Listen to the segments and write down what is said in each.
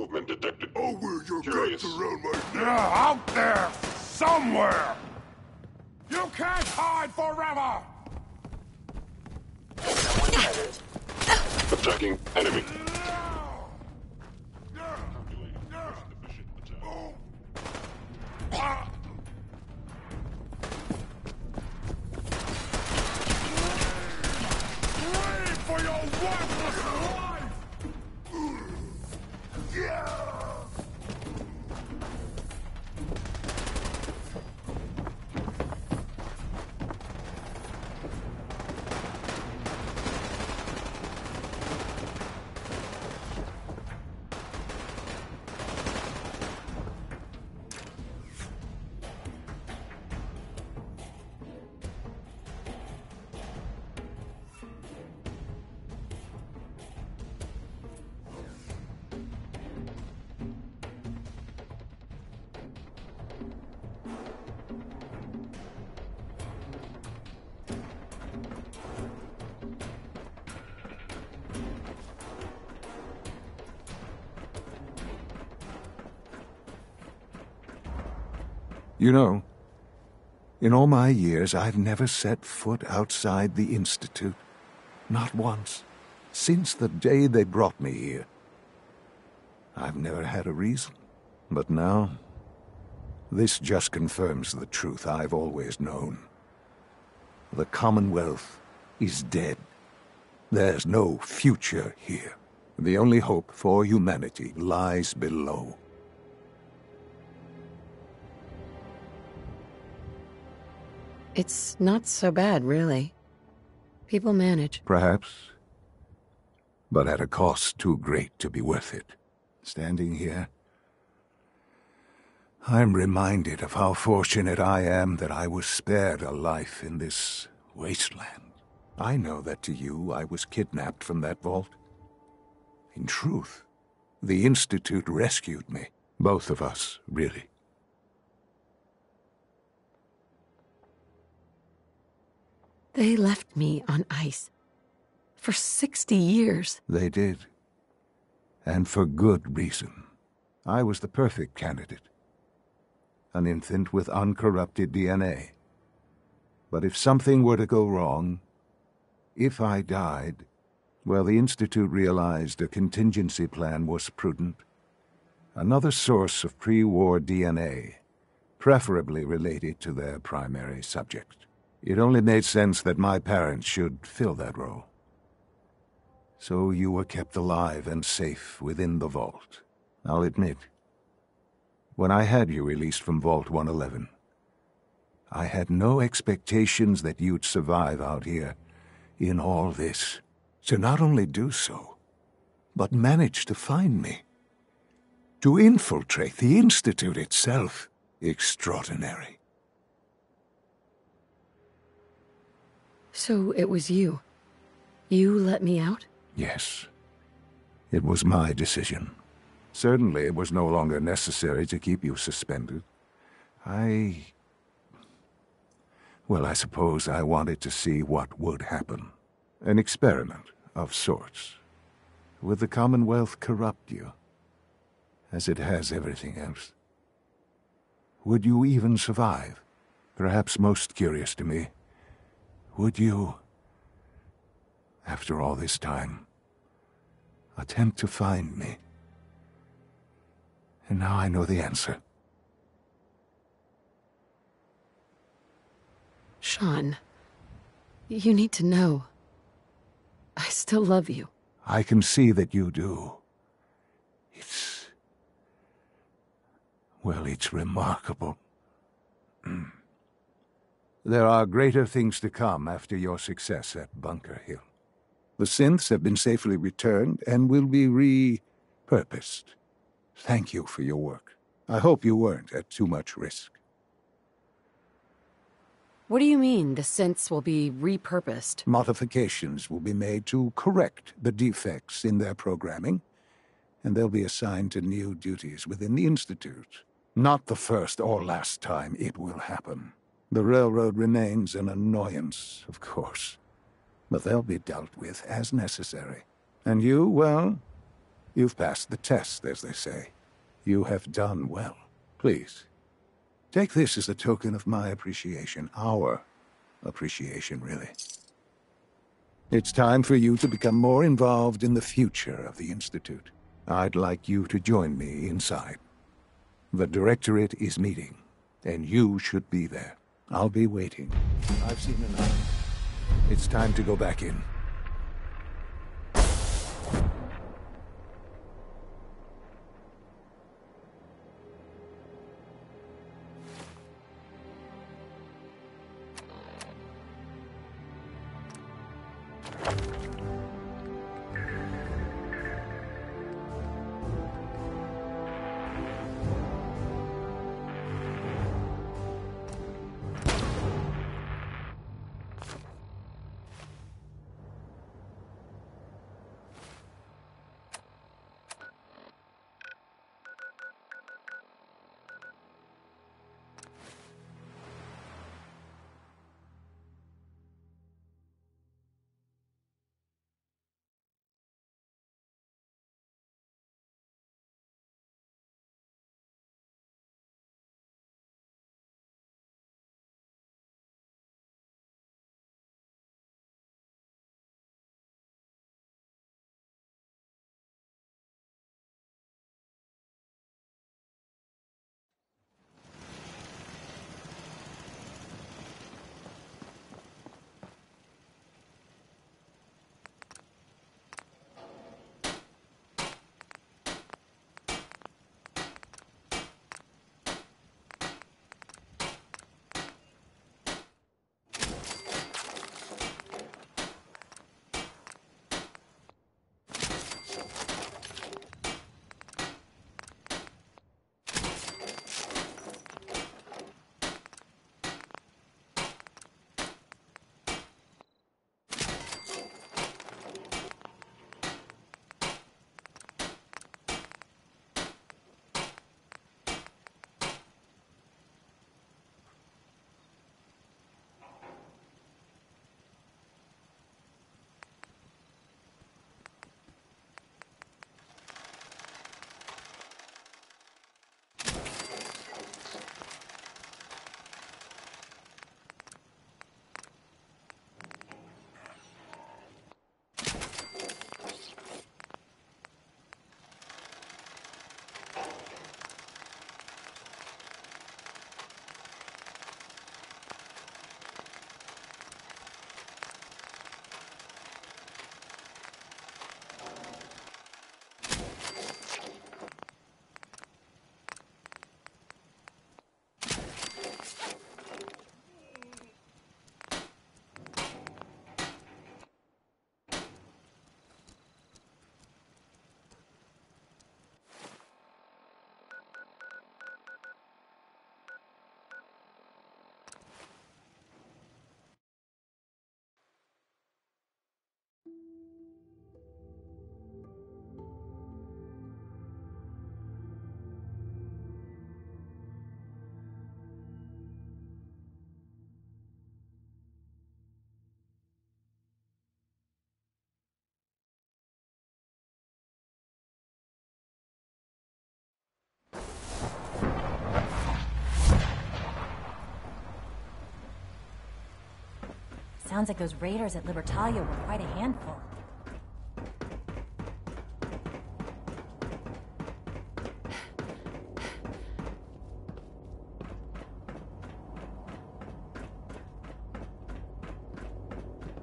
movement detected. I'll wear your Curious. guts around my neck. They're out there somewhere! You can't hide forever! Attacking enemy. Wait for your worthless life! You know, in all my years, I've never set foot outside the Institute. Not once. Since the day they brought me here. I've never had a reason. But now, this just confirms the truth I've always known. The Commonwealth is dead. There's no future here. The only hope for humanity lies below. It's not so bad, really. People manage. Perhaps. But at a cost too great to be worth it. Standing here, I'm reminded of how fortunate I am that I was spared a life in this wasteland. I know that to you, I was kidnapped from that vault. In truth, the Institute rescued me. Both of us, really. They left me on ice. For 60 years. They did. And for good reason. I was the perfect candidate. An infant with uncorrupted DNA. But if something were to go wrong, if I died, well, the Institute realized a contingency plan was prudent. Another source of pre-war DNA, preferably related to their primary subject. It only made sense that my parents should fill that role. So you were kept alive and safe within the vault. I'll admit, when I had you released from Vault 111, I had no expectations that you'd survive out here in all this. To not only do so, but manage to find me. To infiltrate the Institute itself. Extraordinary. So it was you. You let me out? Yes. It was my decision. Certainly it was no longer necessary to keep you suspended. Well, I suppose I wanted to see what would happen. An experiment of sorts. Would the Commonwealth corrupt you? As it has everything else? Would you even survive? Perhaps most curious to me, would you, after all this time, attempt to find me? And now I know the answer. Sean, you need to know. I still love you. I can see that you do. Well, it's remarkable. There are greater things to come after your success at Bunker Hill. The synths have been safely returned and will be repurposed. Thank you for your work. I hope you weren't at too much risk. What do you mean, the synths will be repurposed? Modifications will be made to correct the defects in their programming, and they'll be assigned to new duties within the Institute. Not the first or last time it will happen. The Railroad remains an annoyance, of course, but they'll be dealt with as necessary. And you, well, You've passed the test, as they say. You have done well. Please, take this as a token of my appreciation. Our appreciation, really. It's time for you to become more involved in the future of the Institute. I'd like you to join me inside. The Directorate is meeting, and you should be there. I'll be waiting. I've seen enough. It's time to go back in. Sounds like those raiders at Libertalia were quite a handful.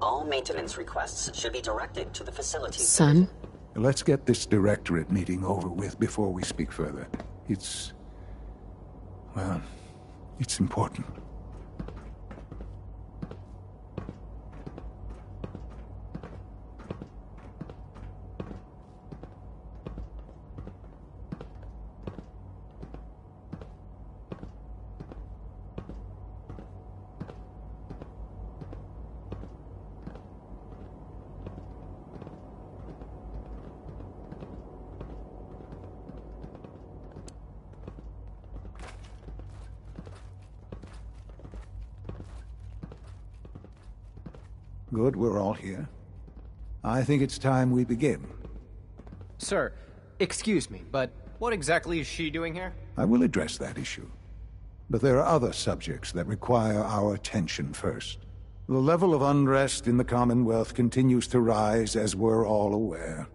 All maintenance requests should be directed to the facility. Son? Let's get this Directorate meeting over with before we speak further. It's... well, it's important. Good, we're all here. I think it's time we begin. Sir, Excuse me, but what exactly is she doing here? I will address that issue. But there are other subjects that require our attention first. The level of unrest in the Commonwealth continues to rise, as we're all aware.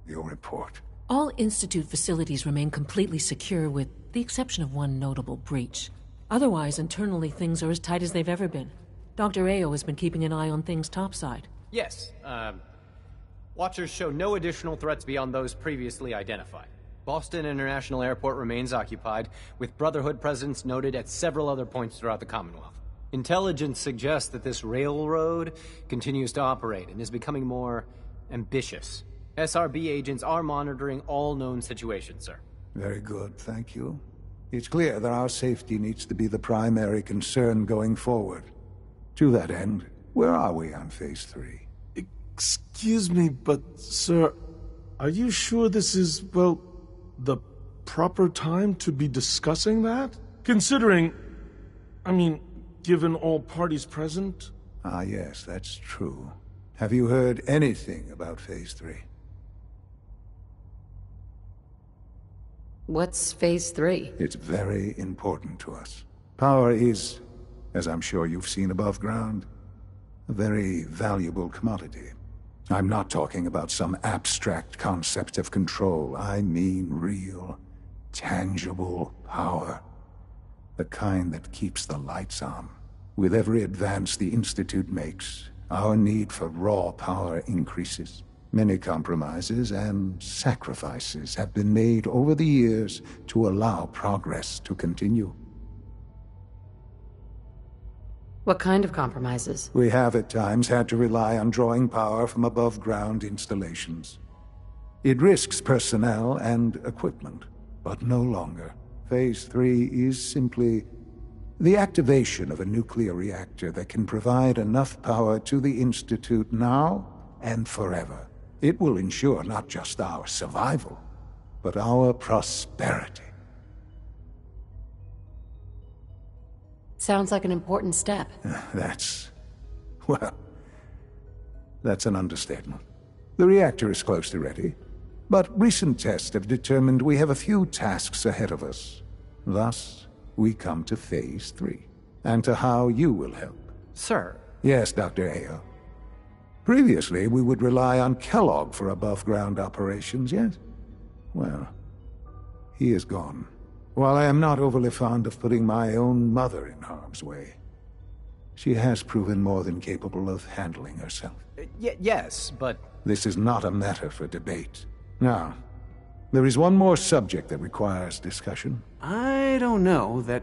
Your report. All Institute facilities remain completely secure with the exception of one notable breach. Otherwise, internally things are as tight as they've ever been. Dr. Ayo has been keeping an eye on things topside. Yes, Watchers show no additional threats beyond those previously identified. Boston International Airport remains occupied, with Brotherhood presence noted at several other points throughout the Commonwealth. Intelligence suggests that this railroad continues to operate and is becoming more ambitious. SRB agents are monitoring all known situations, sir. Very good, thank you. It's clear that our safety needs to be the primary concern going forward. To that end, where are we on Phase 3? Excuse me, but, sir, are you sure this is, well, the proper time to be discussing that? Considering, given all parties present? Ah, yes, that's true. Have you heard anything about Phase 3? What's Phase 3? It's very important to us. Power is, as I'm sure you've seen above ground, a very valuable commodity. I'm not talking about some abstract concept of control. I mean real, tangible power. The kind that keeps the lights on. With every advance the Institute makes, our need for raw power increases. Many compromises and sacrifices have been made over the years to allow progress to continue. What kind of compromises? We have at times had to rely on drawing power from above-ground installations. It risks personnel and equipment, but no longer. Phase 3 is simply the activation of a nuclear reactor that can provide enough power to the Institute now and forever. It will ensure not just our survival, but our prosperity. Sounds like an important step. That's an understatement. The reactor is close to ready, but recent tests have determined we have a few tasks ahead of us. Thus, we come to Phase 3, and to how you will help. Sir. Yes, Dr. Ayo. Previously, we would rely on Kellogg for above-ground operations, yes? Well, he is gone. While I am not overly fond of putting my own mother in harm's way, she has proven more than capable of handling herself. Yes, but... This is not a matter for debate. Now, there is one more subject that requires discussion. I don't know that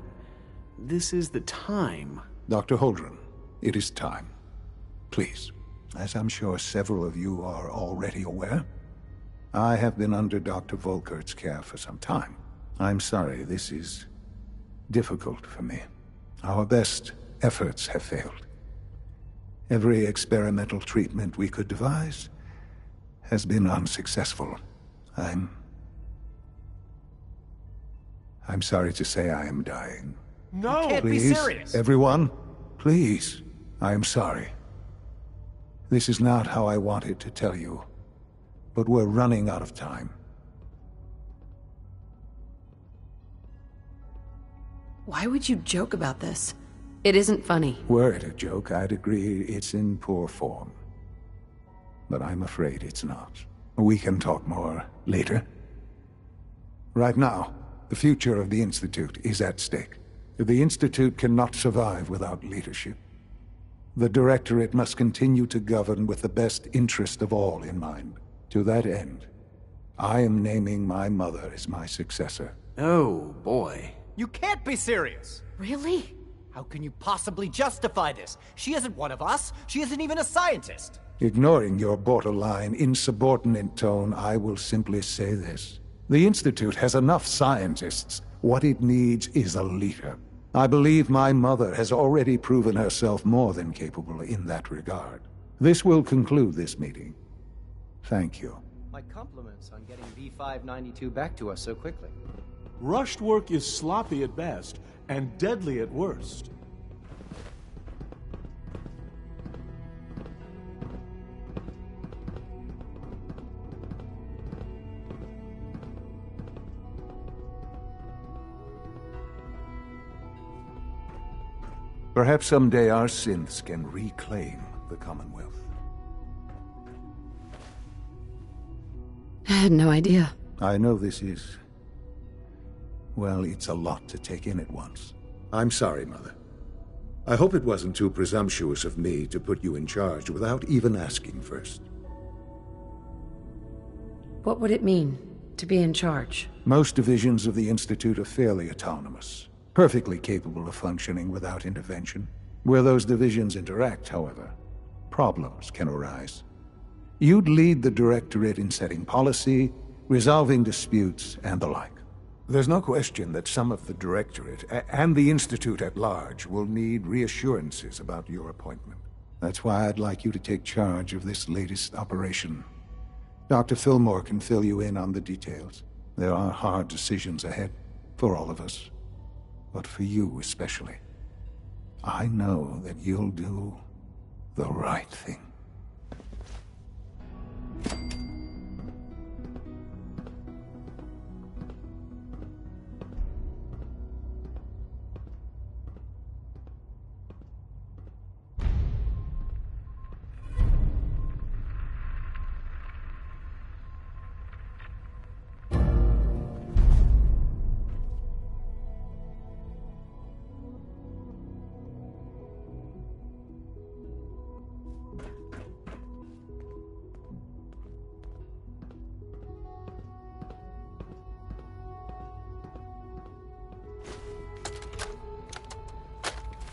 this is the time. Dr. Holdren, it is time. Please, as I'm sure several of you are already aware, I have been under Dr. Volkert's care for some time. I'm sorry, this is difficult for me. Our best efforts have failed. Every experimental treatment we could devise has been unsuccessful. I'm sorry to say I am dying. No! You can't Please, be serious! Everyone, please, I am sorry. This is not how I wanted to tell you, but we're running out of time. Why would you joke about this? It isn't funny. Were it a joke, I'd agree it's in poor form. But I'm afraid it's not. We can talk more later. Right now, the future of the Institute is at stake. The Institute cannot survive without leadership. The Directorate must continue to govern with the best interest of all in mind. To that end, I am naming my mother as my successor. Oh, boy. You can't be serious! Really? How can you possibly justify this? She isn't one of us. She isn't even a scientist. Ignoring your borderline, insubordinate tone, I will simply say this. The Institute has enough scientists. What it needs is a leader. I believe my mother has already proven herself more than capable in that regard. This will conclude this meeting. Thank you. My compliments on getting V592 back to us so quickly. Rushed work is sloppy at best, and deadly at worst. Perhaps someday our synths can reclaim the Commonwealth. I had no idea. I know this is... well, it's a lot to take in at once. I'm sorry, Mother. I hope it wasn't too presumptuous of me to put you in charge without even asking first. What would it mean, to be in charge? Most divisions of the Institute are fairly autonomous, perfectly capable of functioning without intervention. Where those divisions interact, however, problems can arise. You'd lead the Directorate in setting policy, resolving disputes, and the like. There's no question that some of the Directorate, and the Institute at large, will need reassurances about your appointment. That's why I'd like you to take charge of this latest operation. Dr. Fillmore can fill you in on the details. There are hard decisions ahead, for all of us. But for you especially. I know that you'll do the right thing.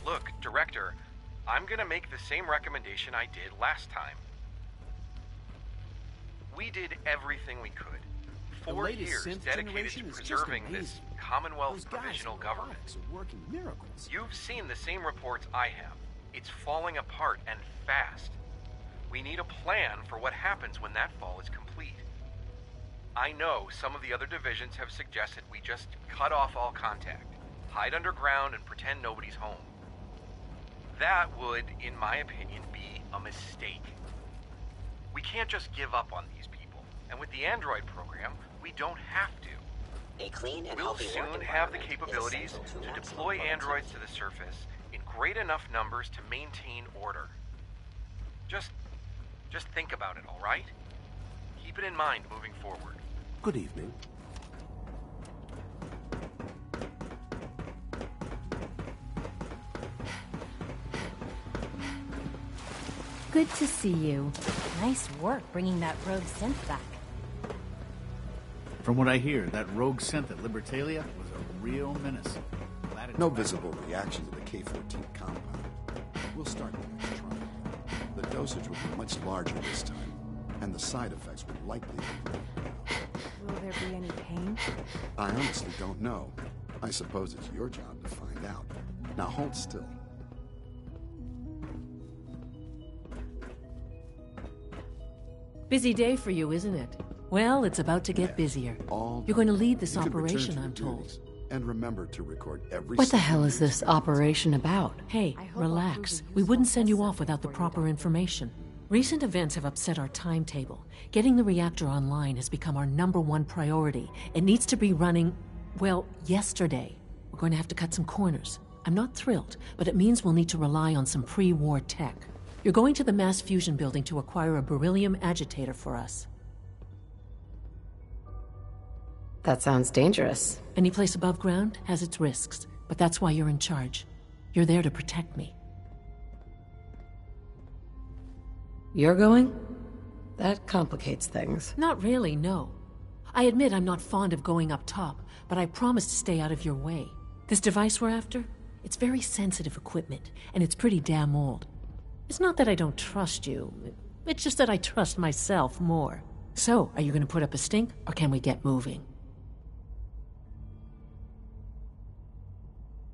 Look, Director, I'm gonna make the same recommendation I did last time. We did everything we could. 4 years dedicated to preserving this Commonwealth provisional government. You've seen the same reports I have. It's falling apart and fast. We need a plan for what happens when that fall is complete. I know some of the other divisions have suggested we just cut off all contact, hide underground, and pretend nobody's home. That would, in my opinion, be a mistake. We can't just give up on these people, and with the android program, we don't have to. A clean and We'll healthy work soon have the environment is capabilities essential to maximum deploy productivity. androids to the surface in great enough numbers to maintain order. Just think about it, all right? Keep it in mind moving forward. Good evening. Good to see you. Nice work bringing that rogue synth back. From what I hear, that rogue synth at Libertalia was a real menace. Glad it's No back. visible reaction to the K-14 compound. We'll start the next trial. The dosage will be much larger this time, and the side effects will likely be... Will there be any pain? I honestly don't know. I suppose it's your job to find out. Now hold still. Busy day for you, isn't it? Well, it's about to get busier. You're going to lead this You can return operation, to your I'm told. duties. And remember to record every... What the second hell is this operation about? Hey, relax. We wouldn't send you off without the proper information. Recent events have upset our timetable. Getting the reactor online has become our #1 priority. It needs to be running, well, yesterday. We're going to have to cut some corners. I'm not thrilled, but it means we'll need to rely on some pre-war tech. You're going to the mass fusion building to acquire a beryllium agitator for us. That sounds dangerous. Any place above ground has its risks, but that's why you're in charge. You're there to protect me. You're going? That complicates things. Not really, no. I admit I'm not fond of going up top, but I promise to stay out of your way. This device we're after? It's very sensitive equipment, and it's pretty damn old. It's not that I don't trust you. It's just that I trust myself more. So, are you going to put up a stink, or can we get moving?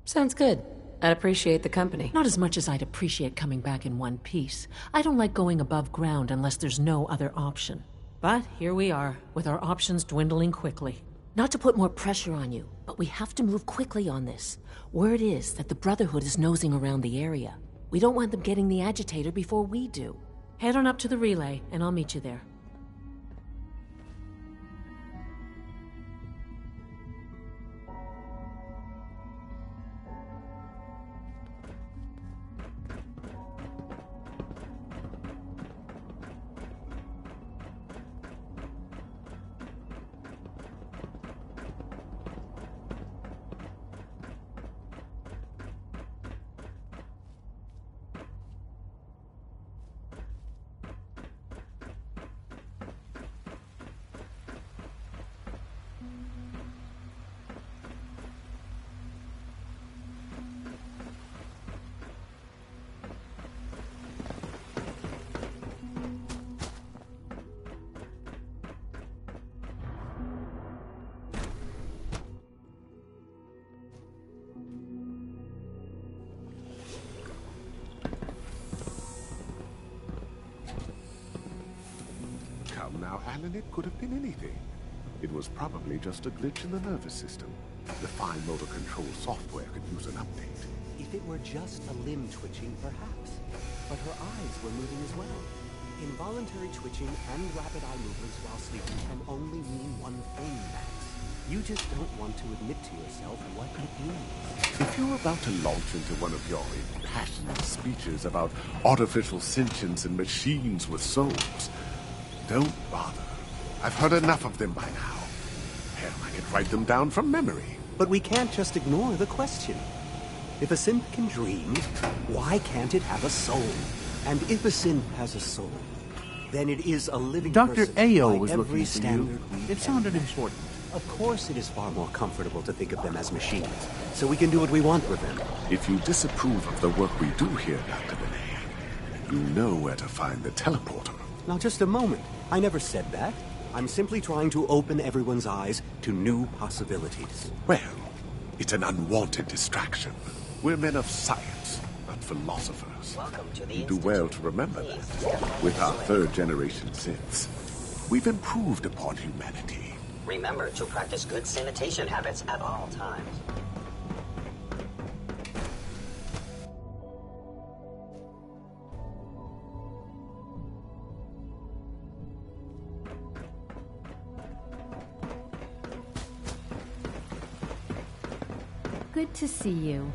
Sounds good. I'd appreciate the company. Not as much as I'd appreciate coming back in one piece. I don't like going above ground unless there's no other option. But here we are, with our options dwindling quickly. Not to put more pressure on you, but we have to move quickly on this. Word is that the Brotherhood is nosing around the area. We don't want them getting the agitator before we do. Head on up to the relay, and I'll meet you there. now, Alan. It could have been anything. It was probably just a glitch in the nervous system. The fine motor control software could use an update. If it were just a limb twitching, perhaps. But her eyes were moving as well. Involuntary twitching and rapid eye movements while sleeping can only mean one thing, Max. You just don't want to admit to yourself what it is. If you're about to launch into one of your impassioned speeches about artificial sentience and machines with souls, don't bother. I've heard enough of them by now. Hell, I could write them down from memory. But we can't just ignore the question. If a synth can dream, why can't it have a soul? And if a synth has a soul, then it is a living Dr. person Ayo by was every looking for you. standard we It sounded important. Of course it is far more comfortable to think of them as machines, so we can do what we want with them. If you disapprove of the work we do here, Dr. Benet, you know where to find the teleporter. Now just a moment. I never said that. I'm simply trying to open everyone's eyes to new possibilities. Well, it's an unwanted distraction. We're men of science, not philosophers. Welcome to the You do well to remember that. With our third-generation synths, we've improved upon humanity. Remember to practice good sanitation habits at all times. Good to see you.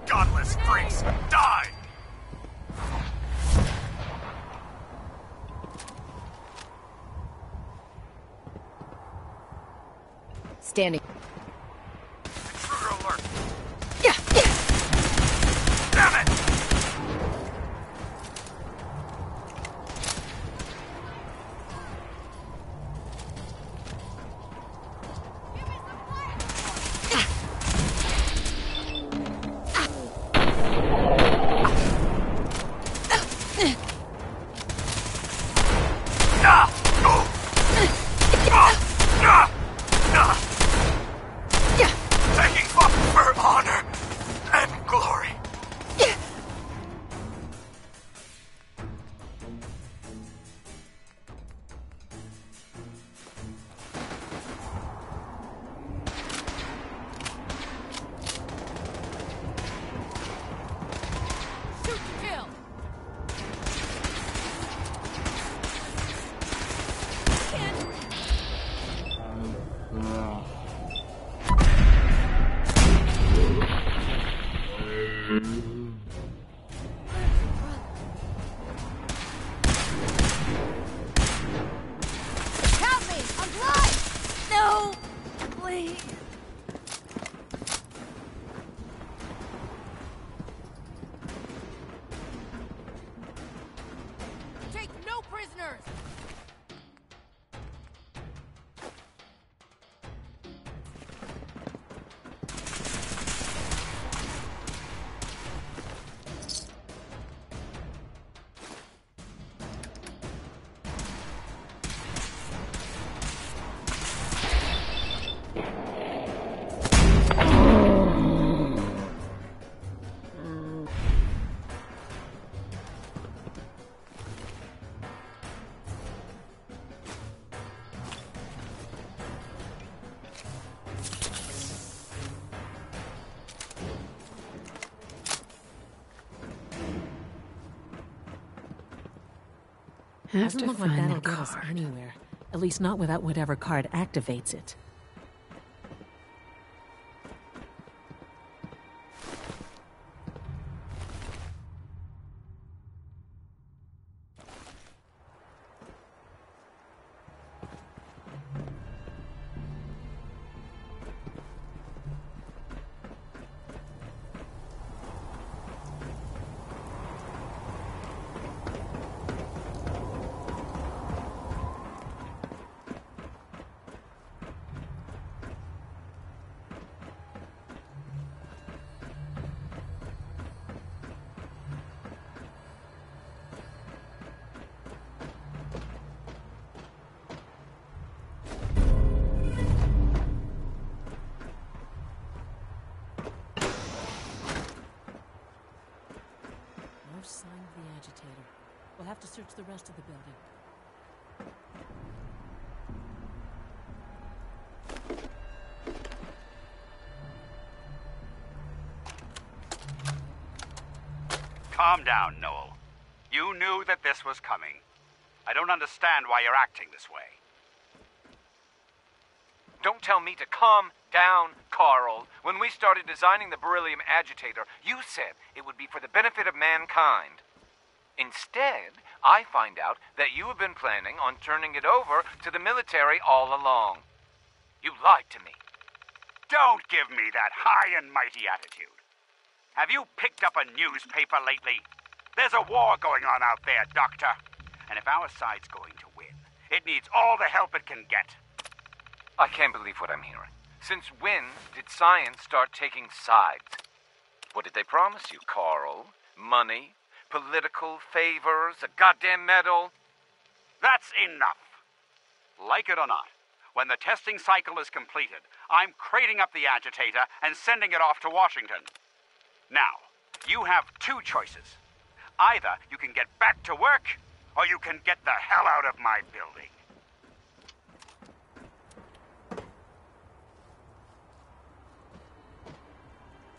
Godless freaks, die! Standing. Intruder alert! Yeah. Damn it! Doesn't look like that'll get us anywhere. At least not without whatever card activates it. No sign of the agitator. We'll have to search the rest of the building. Calm down, Noel. You knew that this was coming. I don't understand why you're acting this way. Don't tell me to calm down, Carl. When we started designing the beryllium agitator, you said it would be for the benefit of mankind. Instead, I find out that you have been planning on turning it over to the military all along. You lied to me. Don't give me that high and mighty attitude. Have you picked up a newspaper lately? There's a war going on out there, Doctor. And if our side's going to win, it needs all the help it can get. I can't believe what I'm hearing. Since when did science start taking sides? What did they promise you, Carl? Money? Political favors? A goddamn medal? That's enough. Like it or not, when the testing cycle is completed, I'm crating up the agitator and sending it off to Washington. Now, you have two choices. Either you can get back to work, or you can get the hell out of my building.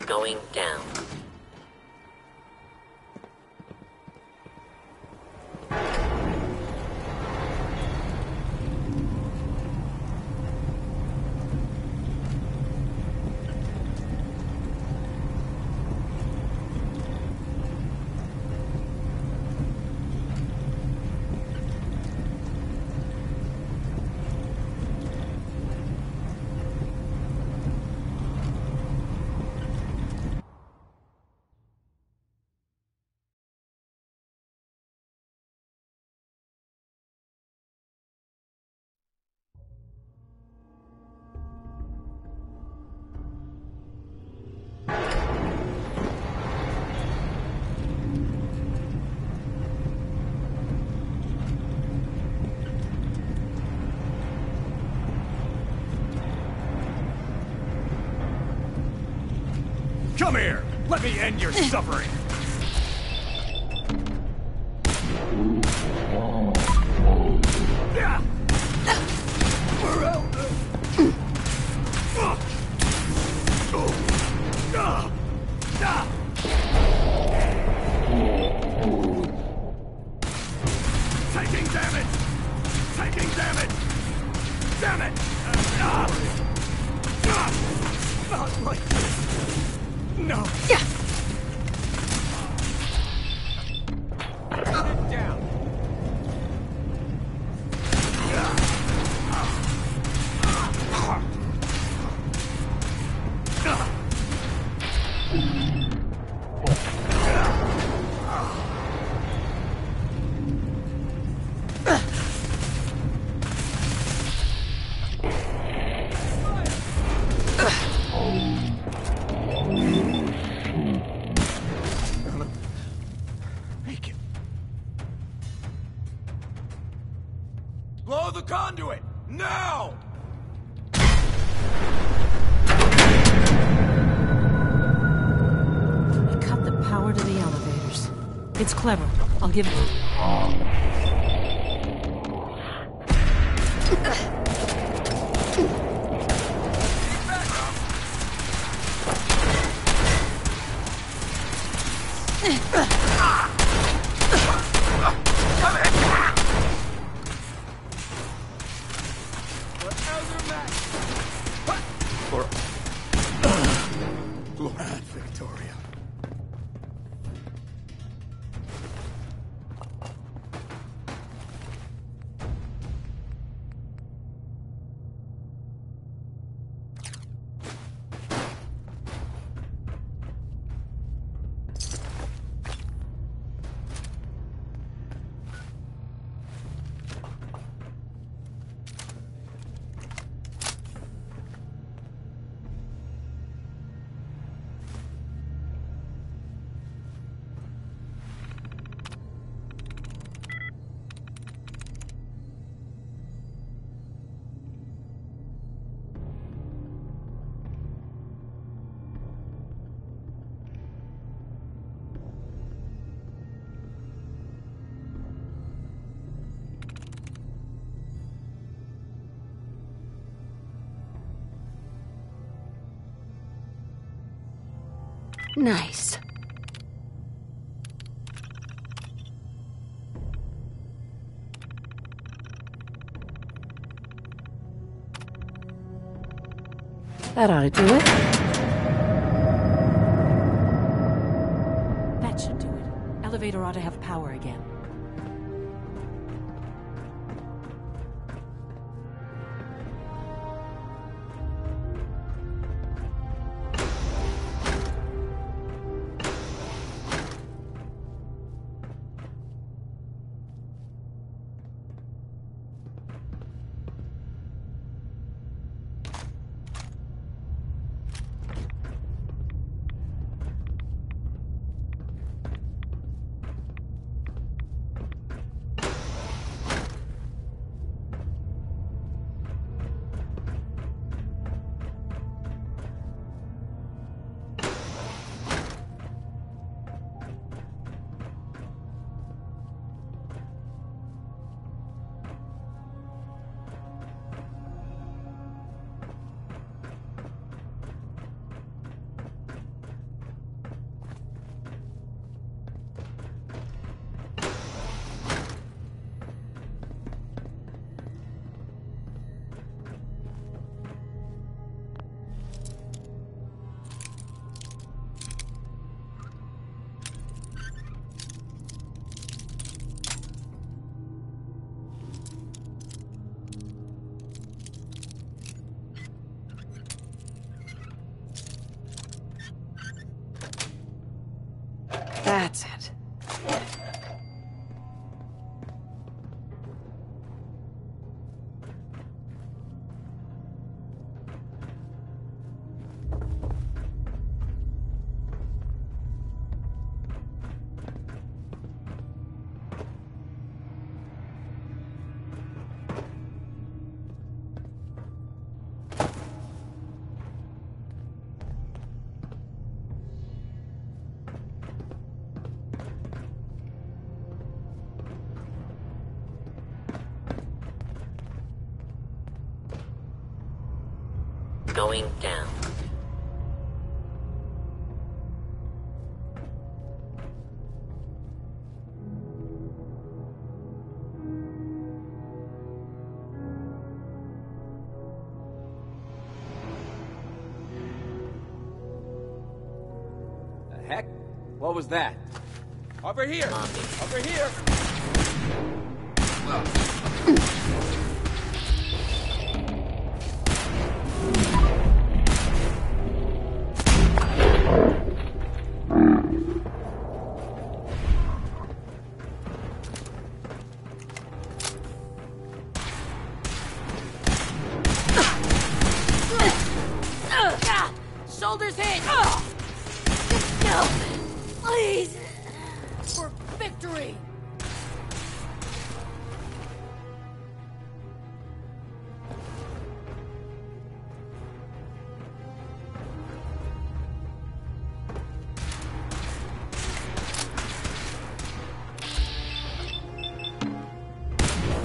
Going down. Come here! Let me end your suffering! Taking damage! Taking damage! Damn it! Not like this! No! Get it down! Blow the conduit! Now! They cut the power to the elevators. It's clever. I'll give it to Nice. That ought to do it. That should do it. Elevator ought to have power again. That's it. Going down. The heck? What was that? Over here! Over here! Shoulders hit! No! Please! For victory!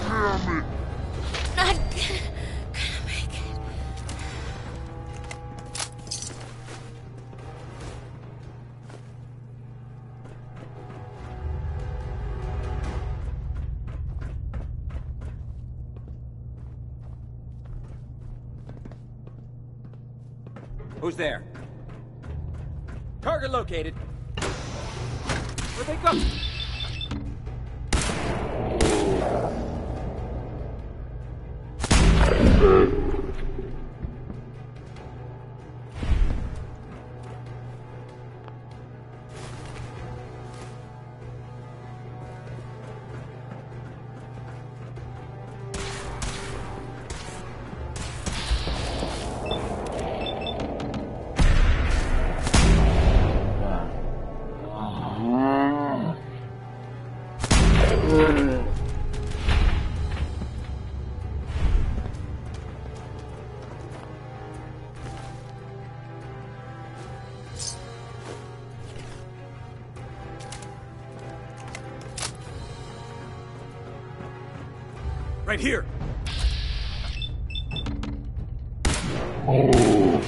Damn it! Not gonna make it. Who's there? Target located. Where'd they go? Right here. Oh.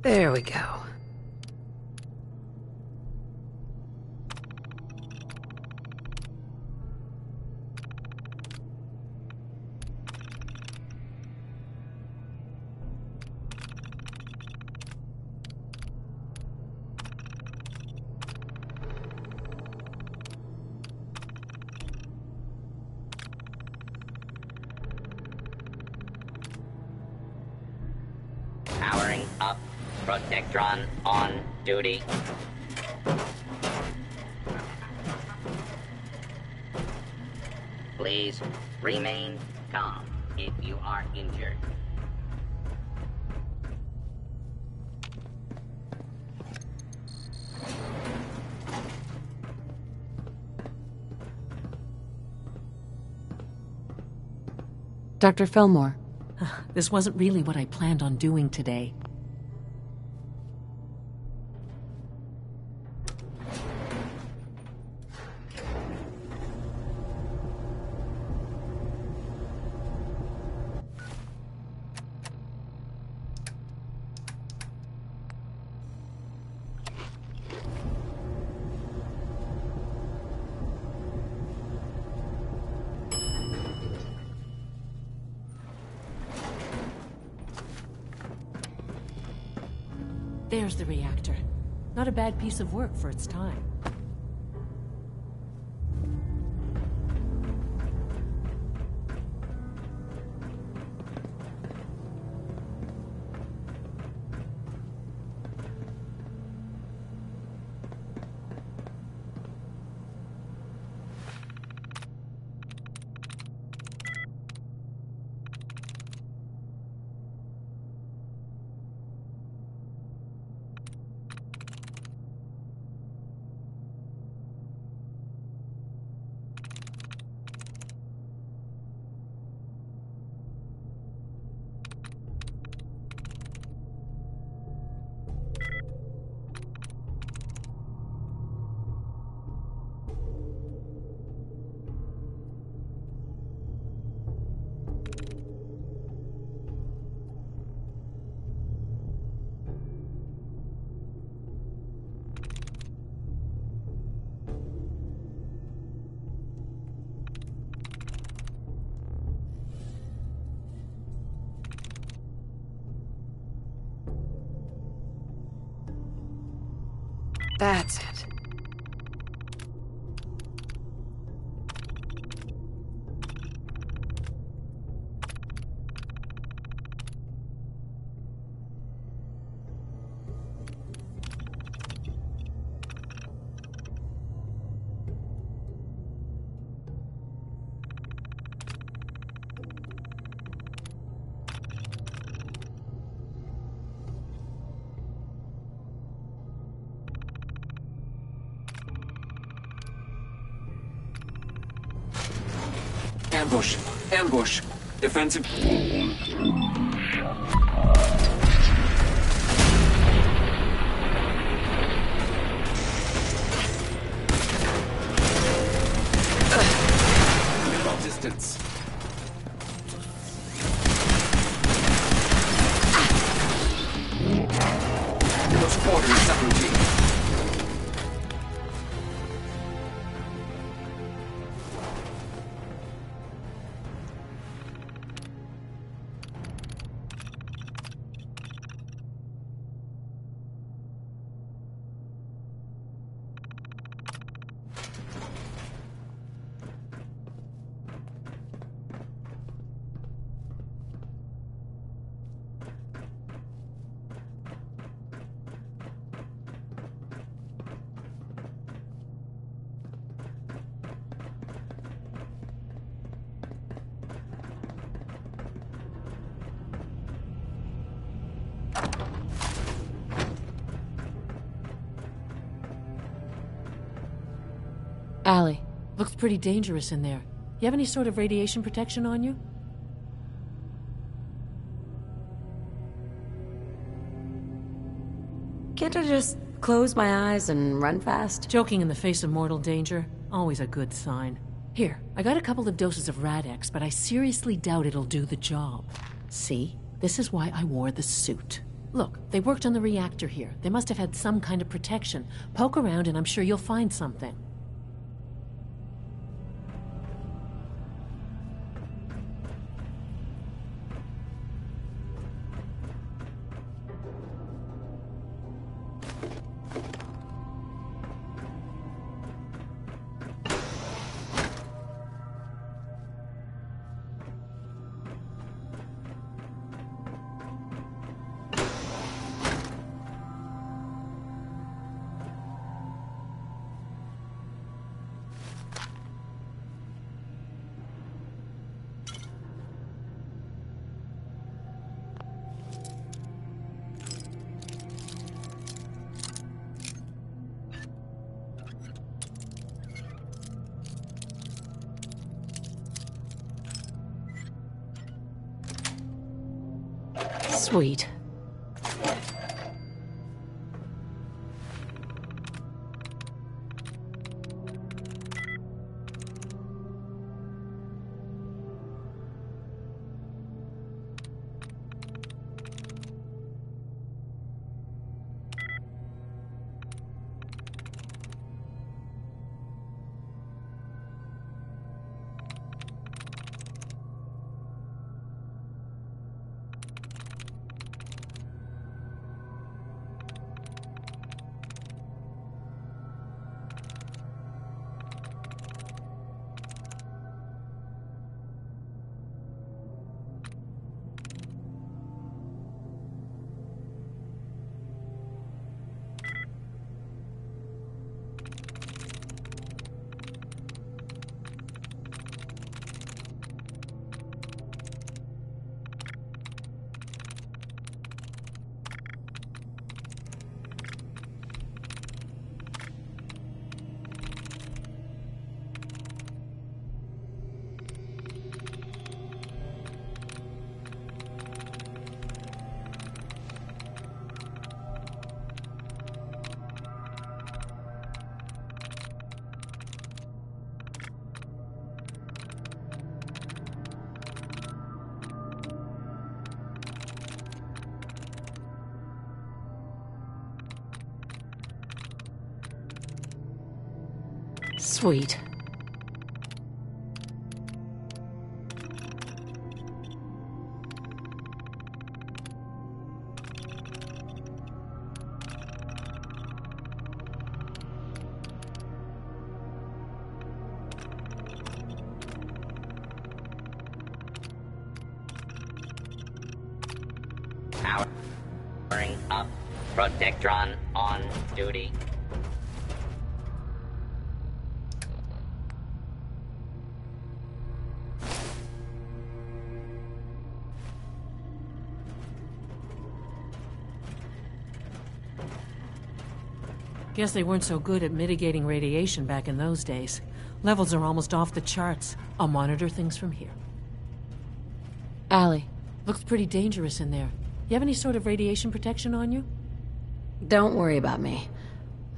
There we go. Powering up. Protectron on duty. Please remain calm if you are injured. Dr. Fillmore. This wasn't really what I planned on doing today. There's the reactor. Not a bad piece of work for its time. That's it. Ambush! Ambush! Defensive... Distance. Close quarters subroutine. Allie. Looks pretty dangerous in there. You have any sort of radiation protection on you? Can't I just close my eyes and run fast? Joking in the face of mortal danger, always a good sign. Here, I got a couple of doses of Rad-X, but I seriously doubt it'll do the job. See? This is why I wore the suit. Look, they worked on the reactor here. They must have had some kind of protection. Poke around and I'm sure you'll find something. Sweet. Sweet. Powering up. Protectron on duty. Guess they weren't so good at mitigating radiation back in those days. Levels are almost off the charts. I'll monitor things from here. Allie. Looks pretty dangerous in there. You have any sort of radiation protection on you? Don't worry about me.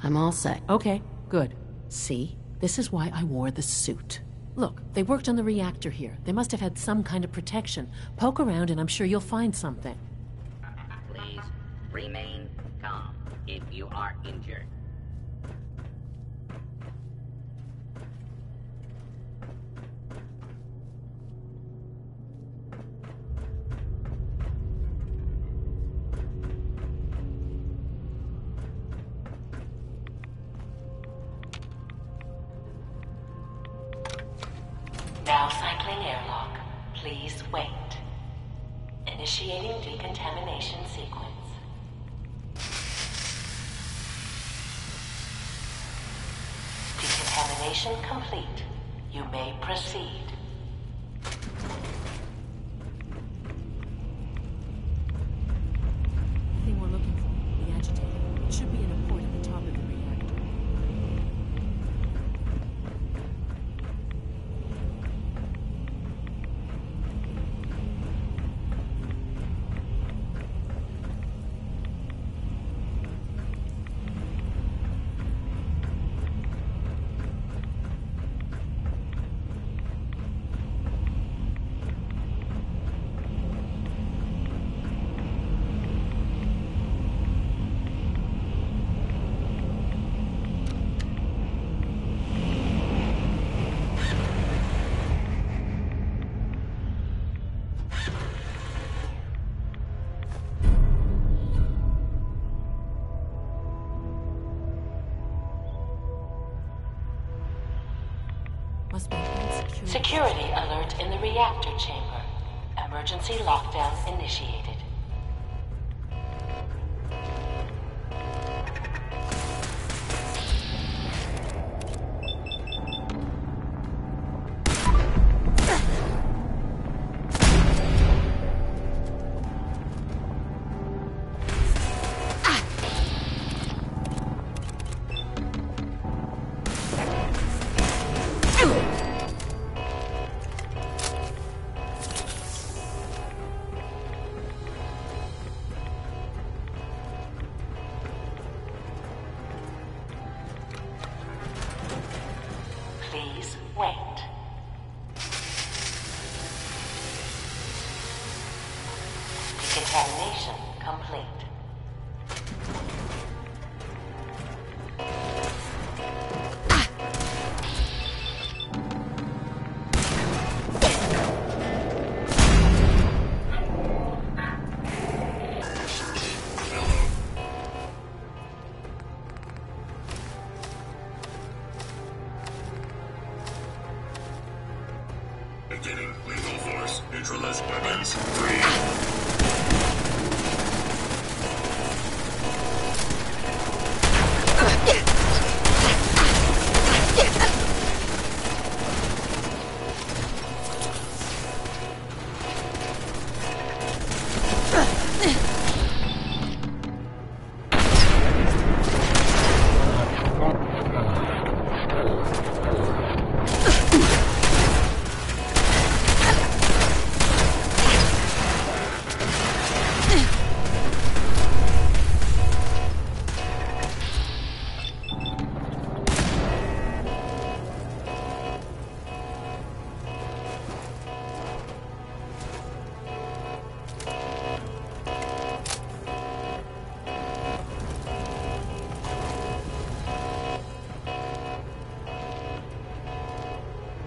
I'm all set. Okay, good. See? This is why I wore the suit. Look, they worked on the reactor here. They must have had some kind of protection. Poke around and I'm sure you'll find something. Please remain calm if you are injured. Now cycling airlock. Please wait. Initiating decontamination sequence. Decontamination complete. You may proceed. The thing we're looking for, the agitator. It should be in a port at the top of the reactor. Security alert in the reactor chamber. Emergency lockdown initiated. Please wait. Decontamination complete. Beginning lethal force. Neutralize weapons. 3.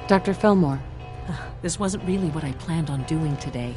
Dr. Fillmore. This wasn't really what I planned on doing today.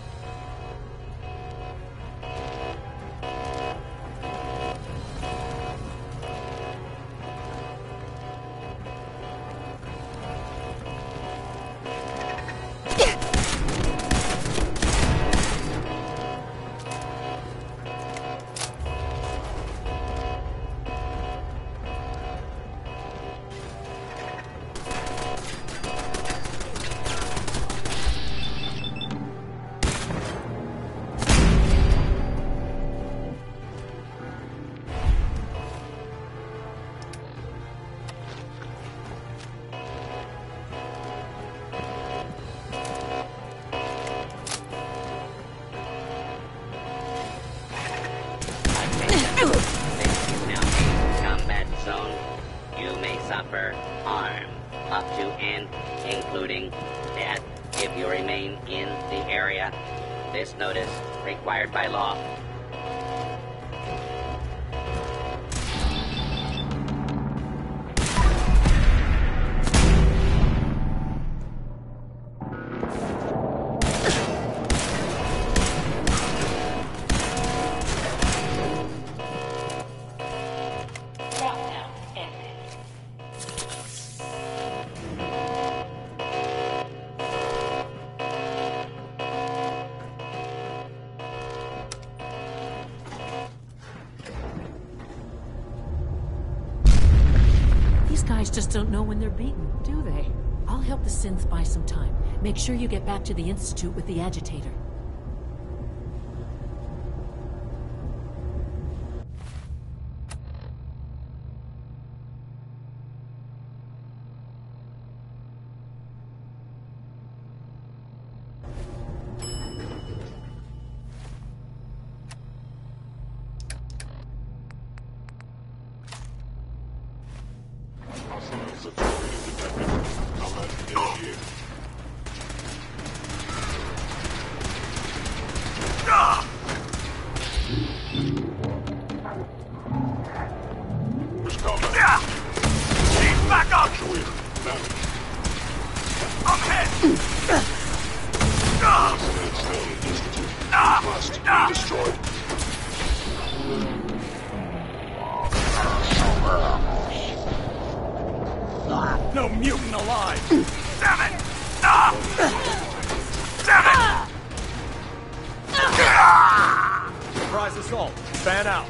Suffer harm, up to and including death, if you remain in the area. This notice required by law. Guys just don't know when they're beaten, do they? I'll help the synth buy some time. Make sure you get back to the Institute with the agitator. No mutant alive! Damn it! assault. Fan out.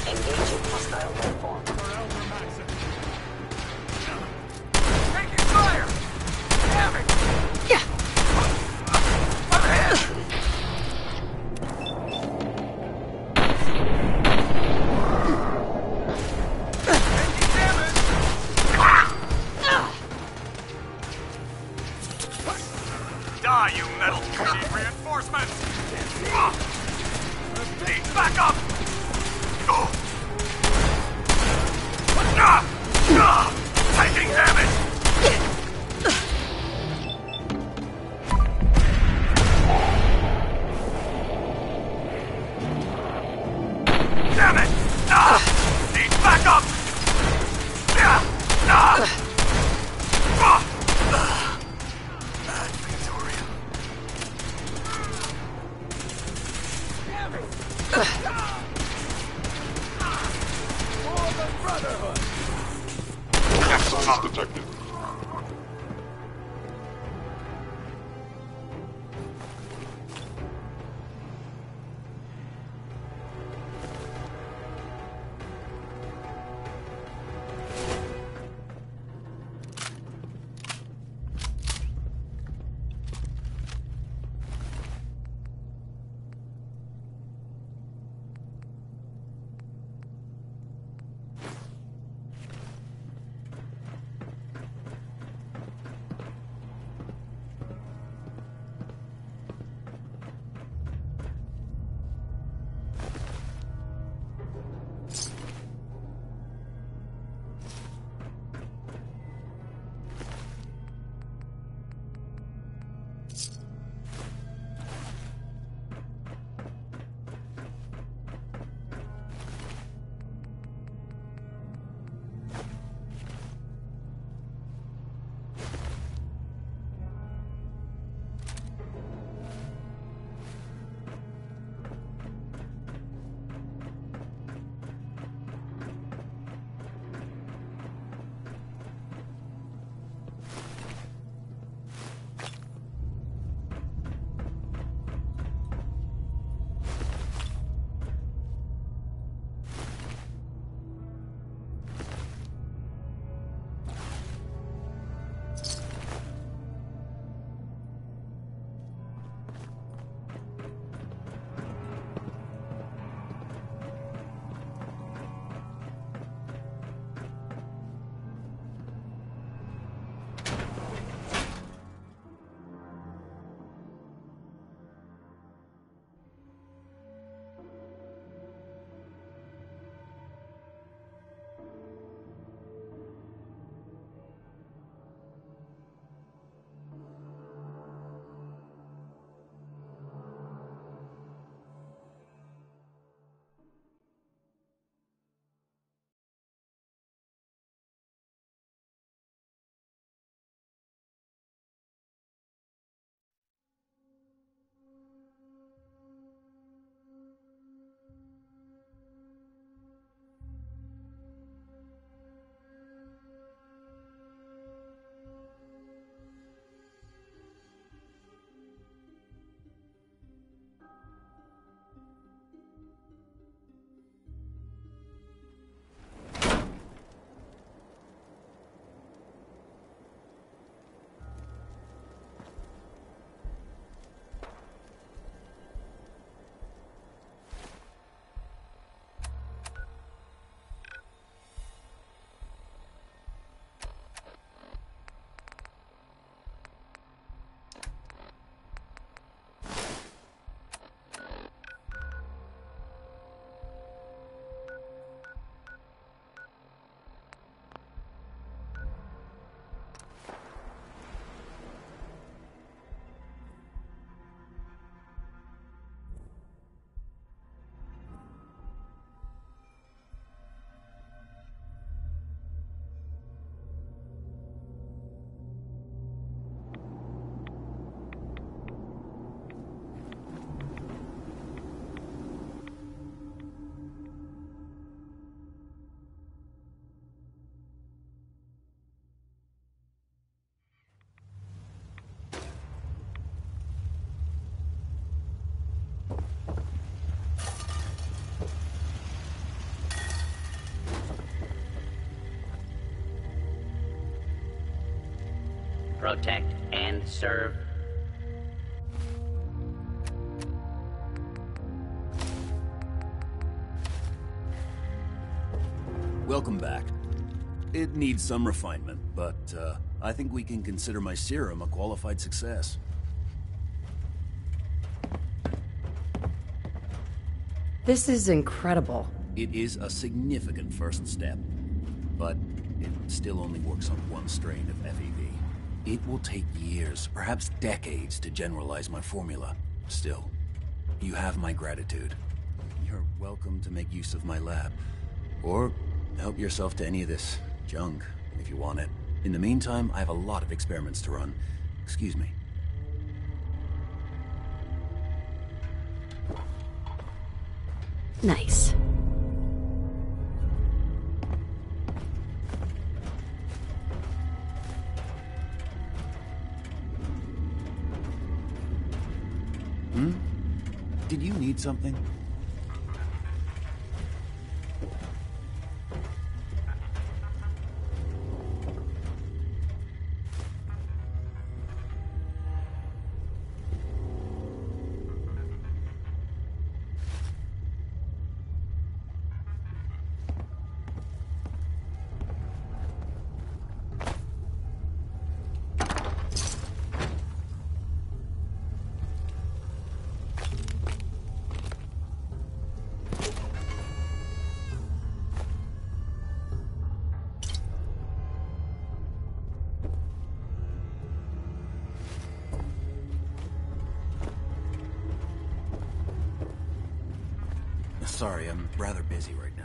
Engaging hostile landform. Taking fire! Damn it! Die, you metal machine reinforcements! Need backup! Taking damage! Damn it! Need backup! Victoria. Damn it! For the Brotherhood! Access not detected. protect, and serve. Welcome back. It needs some refinement, but I think we can consider my serum a qualified success. This is incredible. It is a significant first step, but it still only works on one strain of FEV. It will take years, perhaps decades, to generalize my formula. Still, you have my gratitude. You're welcome to make use of my lab, or help yourself to any of this junk, if you want it. In the meantime, I have a lot of experiments to run. Excuse me. Nice. Did you need something? Sorry, I'm rather busy right now.